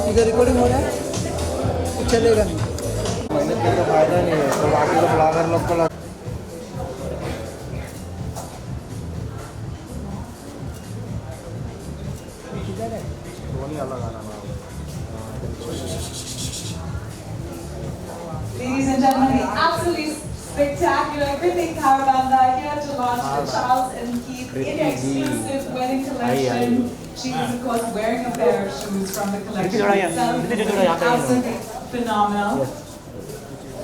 इधर रिकॉर्डिंग हो रहा है, चलेगा नहीं। मेहनत का तो फायदा नहीं है, तो बाकी तो ब्लॉगर लोग को धोनी अलग आना। Ladies and gentlemen, the absolutely spectacular Kriti Carabanda here to launch the Charles and Keith in exclusive wedding collection. She is, of course, wearing a pair of shoes from the collection itself. Absolutely phenomenal.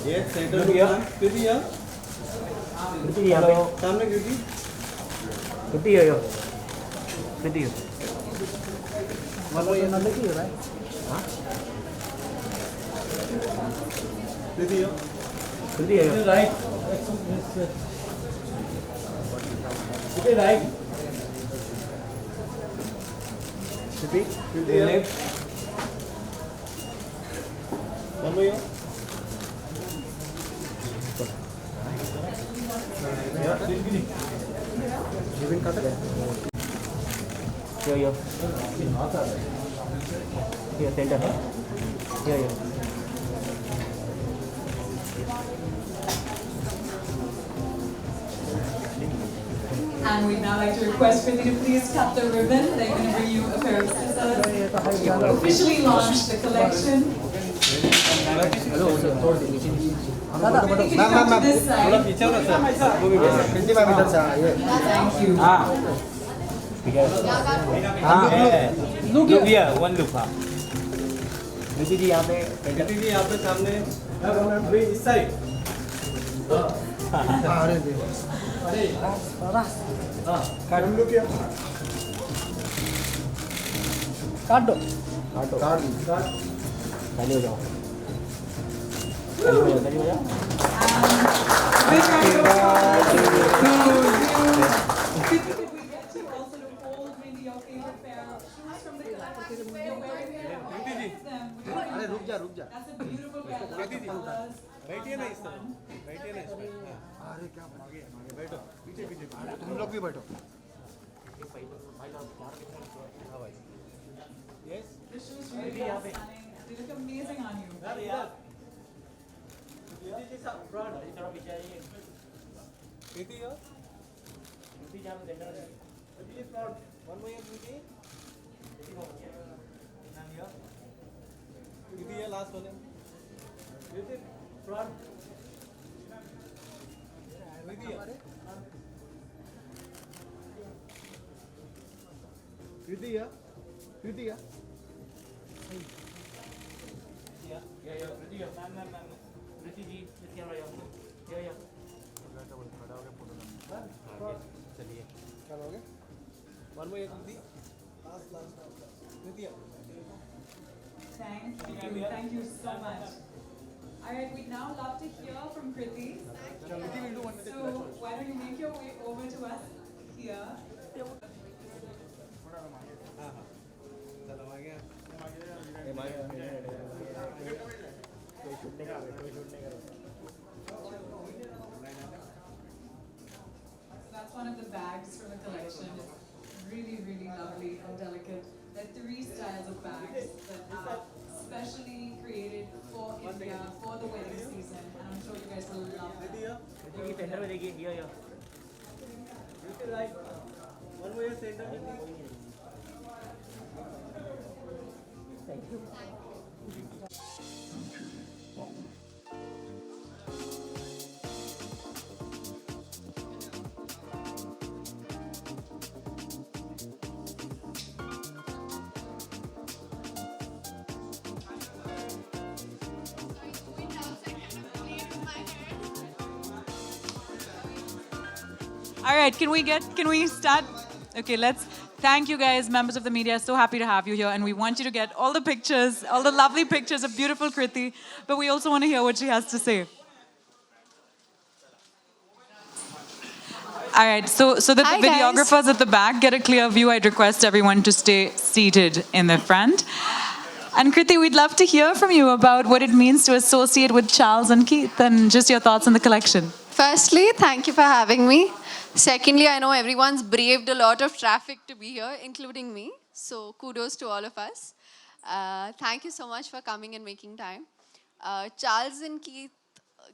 Yes, center हो गया। कृति यार। कृति यहाँ पे सामने कृति। कृति हो कृति हो मतलब ये नंबर की है भाई। हाँ कृति हो। कृति हो राइट। कृति राइट। कृति कृति लेफ्ट। सामने हो। जीवन का तक यो सेंटर है यो And we'd now like to request Kriti to please cut the ribbon. They're going to bring you a pair of scissors. Officially launch the collection. दादा Kriti, can you come to this थोड़ा side? पीछे हो ना sir. वो भी पीछे। कृति ma'am इधर से आइए। Thank you. हाँ ठीक है हाँ लुक दिया, वन लुक हाँ। कृति जी यहाँ पे कृति जी यहाँ पे सामने। भाई इस साइड। अरे दे दादा काट लुक किया। काट दो। खाली हो जाओ खाली हो जाओ Big round of applause. Kriti, could we get you also to hold maybe your favorite pair of shoes from the collection? They're wearing them. अरे रुक जा। That's a beautiful pair of colors. बैठिए ना इस तरह। बैठिए ना इस पर। अरे क्या आगे बैठो। पीछे। तुम लोग भी बैठो। हाँ भाई। Yes. The shoes really are stunning. They look amazing on you. कृति जी सब फ्रंट। थोड़ा पीछे आइए कृति हो। कृति जी सेंटर है कृति फ्रंट। वन मोर कृति। कृति ये लास्ट वाले। कृति फ्रंट। कृति कृति कृति जी यो चलिए चलोगे one more Kriti last Kriti Thank you so much. All right, we'd now love to hear from Kriti. So why don't you make your way over to us here? चलो आ गया So that's one of the bags from the collection. It's really, really lovely and delicate. There are 3 styles of bags that are specially created for India for the wedding season, and I'm sure you guys will love them. Kriti ji centre में देखिए yo Kriti right one more centre thank you All right, can we start? Okay, let's thank you guys, members of the media. So happy to have you here, and we want you to get all the pictures, all the lovely pictures of beautiful Kriti, but we also want to hear what she has to say. All right, so that the Hi, guys. videographers at the back get a clear view, I'd request everyone to stay seated in the front. And Kriti, we'd love to hear from you about what it means to associate with Charles and Keith and just your thoughts on the collection. Firstly, thank you for having me. Secondly, I know everyone's braved a lot of traffic to be here, including me. So kudos to all of us. Thank you so much for coming and making time. Charles and Keith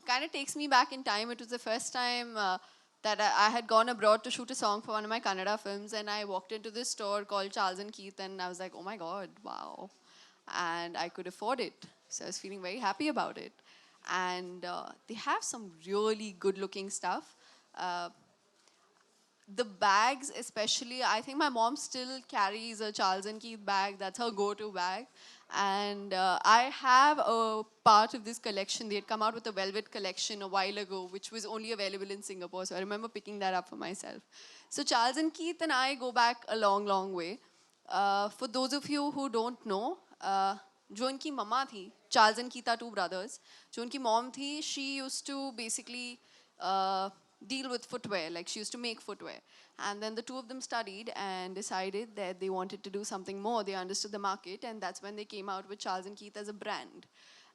kind of takes me back in time. It was the first time that I had gone abroad to shoot a song for one of my Kannada films, and I walked into this store called Charles and Keith, and I was like, oh my God, wow. And I could afford it. So I was feeling very happy about it. And they have some really good looking stuff. The bags especially, I think my mom still carries a Charles and Keith bag. That's her go-to bag. And I have a part of this collection. They had come out with a velvet collection a while ago, which was only available in Singapore. So I remember picking that up for myself. So Charles and Keith and I go back a long, long way. For those of you who don't know, जो इनकी मम्मा थी, Charles and Keith are two brothers. जो उनकी mom थी, she used to basically deal with footwear, like she used to make footwear. And then the two of them studied and decided that they wanted to do something more. They understood the market, and that's when they came out with Charles and Keith as a brand.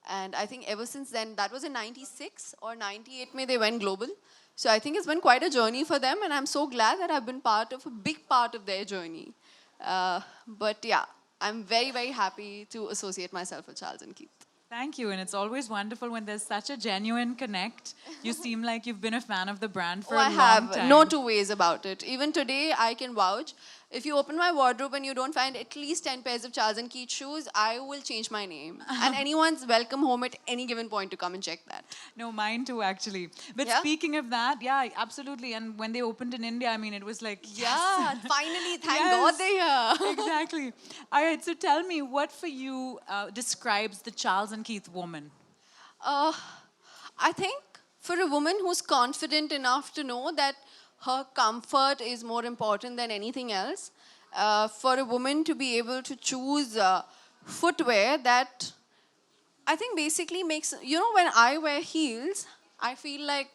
And I think ever since then, that was in 96 or 98 may they went global. So I think it's been quite a journey for them, and I'm so glad that I've been part of a big part of their journey. But yeah, I'm very, very happy to associate myself with Charles and Keith. Thank you, and it's always wonderful when there's such a genuine connect. You seem like you've been a fan of the brand for a I long have time. no two ways about it. Even today, I can vouch. If you open my wardrobe and you don't find at least 10 pairs of Charles and Keith shoes, I will change my name. And anyone's welcome home at any given point to come and check that. No, mine too, actually. But Yeah? speaking of that, yeah, absolutely. And when they opened in India, I mean, it was like, Yeah, finally, thank Yes. God they're here. Exactly. All right, so tell me, what for you describes the Charles and Keith woman? I think for a woman who's confident enough to know that her comfort is more important than anything else, for a woman to be able to choose footwear that I think basically makes, you know, when I wear heels, I feel like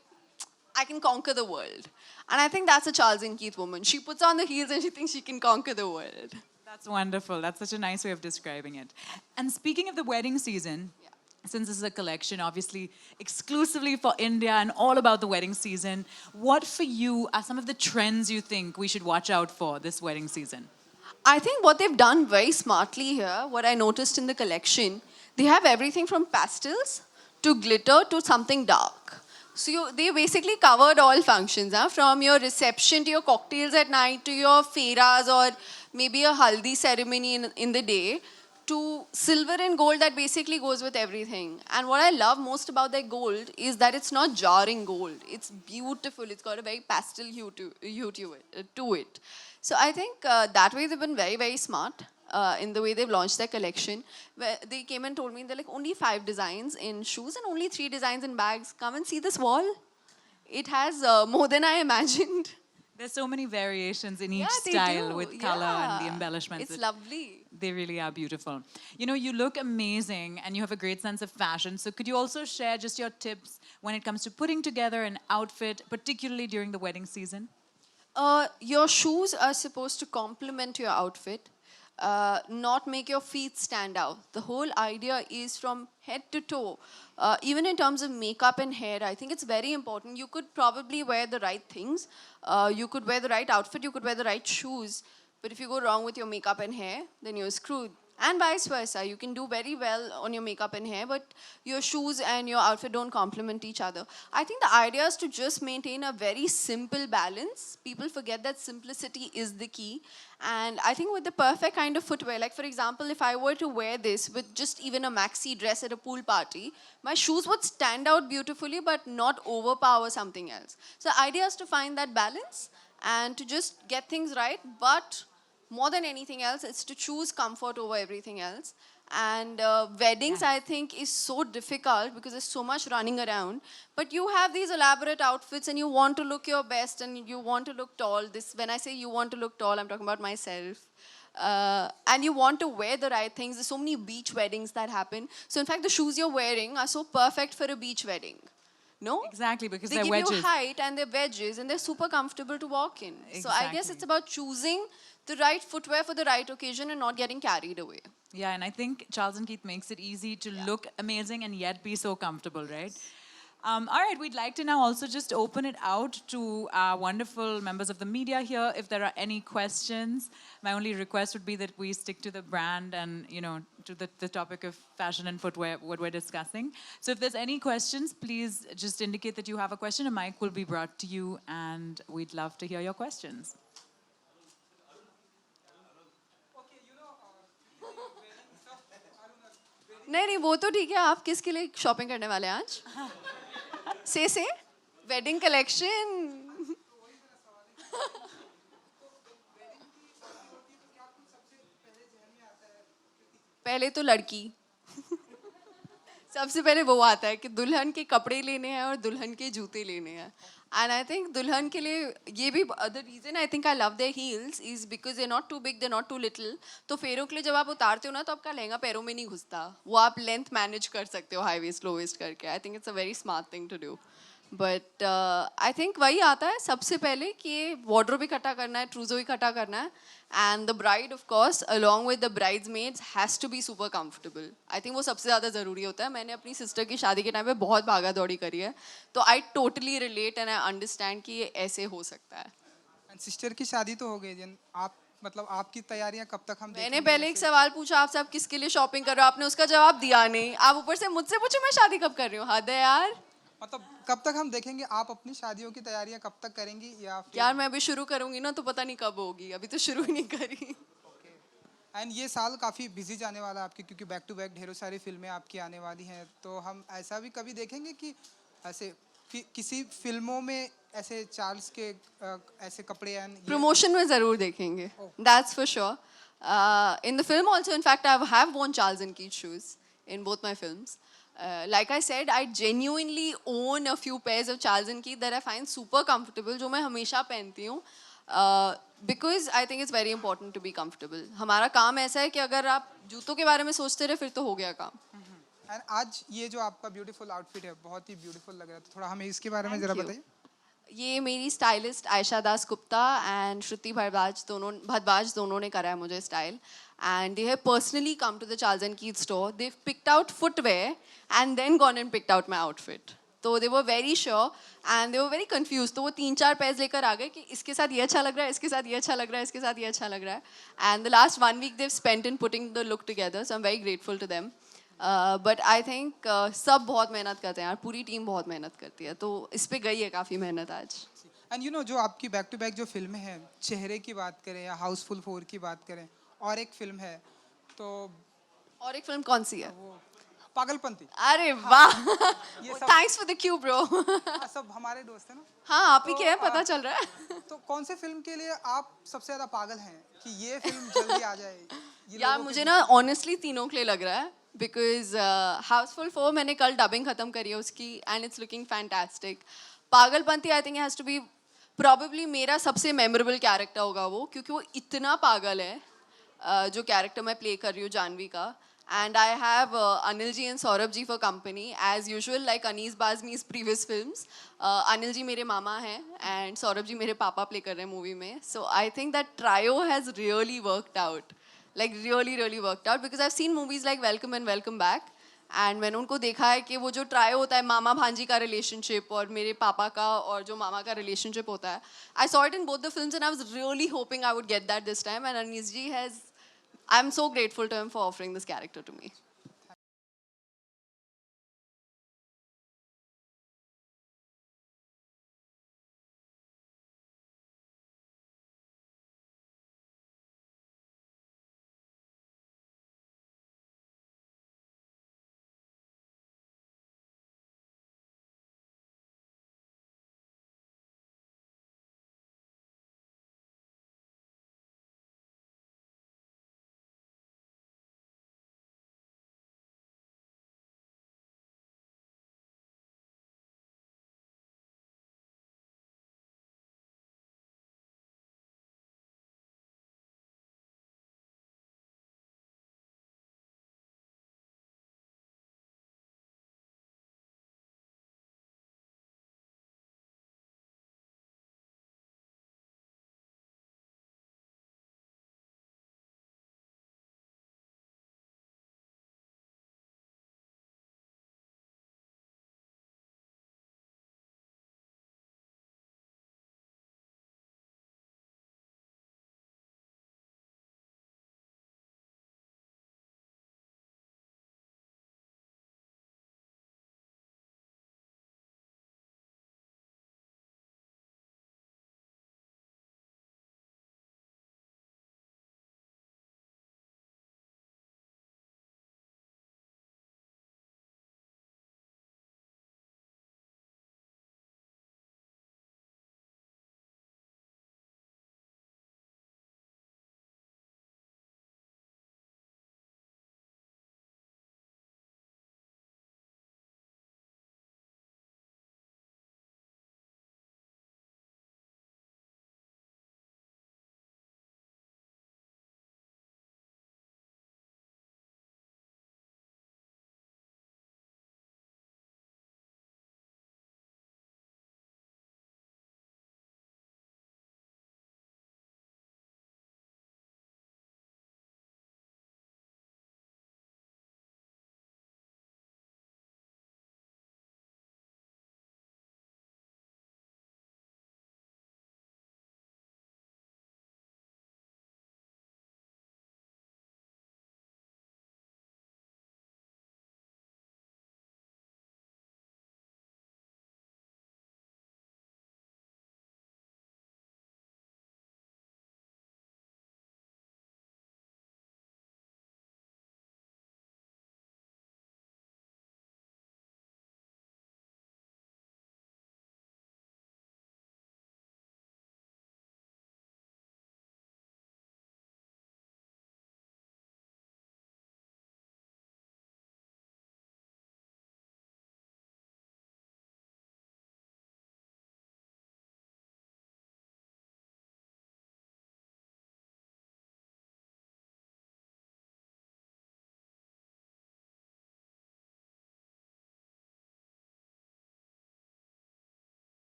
I can conquer the world. And I think that's a Charles and Keith woman. She puts on the heels and she thinks she can conquer the world. That's wonderful. That's such a nice way of describing it. And speaking of the wedding season, since this is a collection, obviously exclusively for India and all about the wedding season, what for you are some of the trends you think we should watch out for this wedding season? I think what they've done very smartly here, what I noticed in the collection, they have everything from pastels to glitter to something dark. So they basically covered all functions, from your reception to your cocktails at night to your fairas or maybe a haldi ceremony in the day, to silver and gold that basically goes with everything. And what I love most about their gold is that it's not jarring gold. It's beautiful. It's got a very pastel hue to it. So I think that way they've been very, very smart in the way they've launched their collection. Where they came and told me they're like only 5 designs in shoes and only 3 designs in bags. Come and see this wall. It has more than I imagined. There's so many variations in each Yeah, they style do. with color and the Yeah. embellishments. It's lovely. They really are beautiful. You know, you look amazing and you have a great sense of fashion. So could you also share just your tips when it comes to putting together an outfit, particularly during the wedding season? Your shoes are supposed to complement your outfit, not make your feet stand out. The whole idea is from head to toe. Even in terms of makeup and hair, I think it's very important. You could probably wear the right things. You could wear the right outfit. You could wear the right shoes. But if you go wrong with your makeup and hair, then you're screwed. And vice versa. You can do very well on your makeup and hair, but your shoes and your outfit don't complement each other. I think the idea is to just maintain a very simple balance. People forget that simplicity is the key. And I think with the perfect kind of footwear, like for example, if I were to wear this with just even a maxi dress at a pool party, my shoes would stand out beautifully but not overpower something else. So the idea is to find that balance and to just get things right, but more than anything else, it's to choose comfort over everything else. And weddings, I think, is so difficult because there's so much running around. But you have these elaborate outfits and you want to look your best and you want to look tall. When I say you want to look tall, I'm talking about myself. And you want to wear the right things. There's so many beach weddings that happen. So in fact, the shoes you're wearing are so perfect for a beach wedding. No? Exactly, because They they're give wedges. you height and they're wedges and they're super comfortable to walk in. So I guess Exactly. it's about choosing the right footwear for the right occasion and not getting carried away. Yeah, and I think Charles and Keith makes it easy to look amazing and yet be so comfortable, right? All right, we'd like to now also just open it out to our wonderful members of the media here. If there are any questions, my only request would be that we stick to the brand and, you know, to the topic of fashion and footwear, what we're discussing. So if there's any questions, please just indicate that you have a question. A mic will be brought to you, and we'd love to hear your questions. नहीं वो तो ठीक है. आप किसके लिए shopping करने वाले हैं आज? से वेडिंग कलेक्शन. पहले तो लड़की. सबसे पहले वो आता है कि दुल्हन के कपड़े लेने हैं और दुल्हन के जूते लेने हैं. एंड आई थिंक दुल्हन के लिए ये भी the reason I think I love their heels is because they not too big they not too little. तो फेरों के लिए जब आप उतारते हो ना तो आपका लहंगा पैरों में नहीं घुसता. वो आप लेंथ मैनेज कर सकते हो हाई वेस्ट लो वेस्ट करके. I think it's a very smart thing to do. But I think वही आता है सबसे पहले कि वार्डरोब इकट्ठा करना है, ट्रूजो इकट्ठा करना है. And the bride of course along with the bridesmaids has to be super comfortable. I think वो सबसे ज़्यादा ज़रूरी होता है. मैंने अपनी सिस्टर की शादी के टाइम पे बहुत भागा दौड़ी करी है, तो I totally relate and I understand कि ये ऐसे हो सकता है. सिस्टर की शादी तो हो गई जन, आप मतलब आपकी तैयारियां कब तक हम मैंने देखेंगे? पहले एक सवाल पूछा आपसे, आप किसके लिए शॉपिंग कर रहे हो, आपने उसका जवाब दिया नहीं. आप ऊपर से मुझसे पूछे मैं शादी कब कर रही हूँ. हद है यार. मतलब कब तक हम देखेंगे? आप अपनी शादियों की तैयारियां कब तक करेंगी या फिर? यार मैं अभी शुरू करूंगी ना तो पता नहीं कब होगी. अभी तो शुरू ही नहीं करी. एंड ये साल काफ़ी बिजी जाने वाला है आपकी, क्योंकि बैक टू बैक ढेरों सारी फिल्में आपकी आने वाली हैं. तो हम ऐसा भी कभी देखेंगे कि ऐसे किसी फिल्मों में ऐसे चार्ल्स के ऐसे कपड़े एंड प्रमोशन में जरूर देखेंगे. That's for sure. In the film also in fact I have worn Charles and Keith shoes in both my films. Like I said, I genuinely own a few pairs of Charles and Keith that I find super comfortable, जो मैं हमेशा पहनती हूँ. Because I think it's very important to be comfortable. हमारा काम ऐसा है कि अगर आप जूतों के बारे में सोचते रहे फिर तो हो गया काम. एंड आज ये जो आपका ब्यूटीफुल आउटफिट है बहुत ही ब्यूटीफुल लग रहा है, तो थोड़ा हमें इसके बारे में जरा बताइए. ये मेरी स्टाइलिस्ट आयशा दास गुप्ता एंड श्रुति भारद्वाज दोनों ने करा है मुझे style. And they have personally come to the Charles and Keith store. They have picked out footwear and then gone and picked out my outfit. तो they were very sure and they were very confuse. तो वो 3-4 pairs लेकर आ गए कि इसके साथ ये अच्छा लग रहा है, इसके साथ ये अच्छा लग रहा है, इसके साथ ये अच्छा लग रहा है. And the last 1 week they've spent in putting the look together, so I'm very grateful to them. But I think सब बहुत मेहनत करते हैं यार. पूरी टीम बहुत मेहनत करती है, तो इस पे गई है काफ़ी मेहनत आज. एंड यू नो जो आपकी बैक टू बैक जो फिल्में हैं, चेहरे की बात करें या हाउसफुल 4 की बात करें, और एक फिल्म है तो और एक फिल्म कौन सी है? वो पागलपंती. अरे वाह. ये सब thanks for the Q bro. सब हमारे दोस्त हैं ना. हाँ आप ही के हैं, पता चल रहा है. तो कौन से फिल्म के लिए आप सबसे ज़्यादा पागल हैं कि ये फिल्म जल्दी आ जाए? यार मुझे ना ऑनेस्टली तीनों के लिए लग रहा है. बिकॉज हाउसफुल 4 मैंने कल डबिंग ख़त्म करी है उसकी and it's looking fantastic. Pagalpanti I think has to be probably मेरा सबसे मेमोरेबल कैरेक्टर होगा वो, क्योंकि वो इतना पागल है जो कैरेक्टर मैं प्ले कर रही हूँ जानवी का. And I have Anil ji and Saurabh ji for company as usual like Anees Bazmee's previous films. Anil ji मेरे मामा हैं एंड सौरभ जी मेरे पापा प्ले कर रहे हैं मूवी में. So I think that trio has really worked out. Like really worked out because I've seen movies like Welcome and Welcome Back and मैंने उनको देखा है कि वो जो ट्रायो होता है मामा भांजी का रिलेशनशिप और मेरे पापा का और जो मामा का रिलेशनशिप होता है, I saw it in both the films and I was really hoping I would get that this time and Anis ji has, I'm so grateful to him for offering this character to me.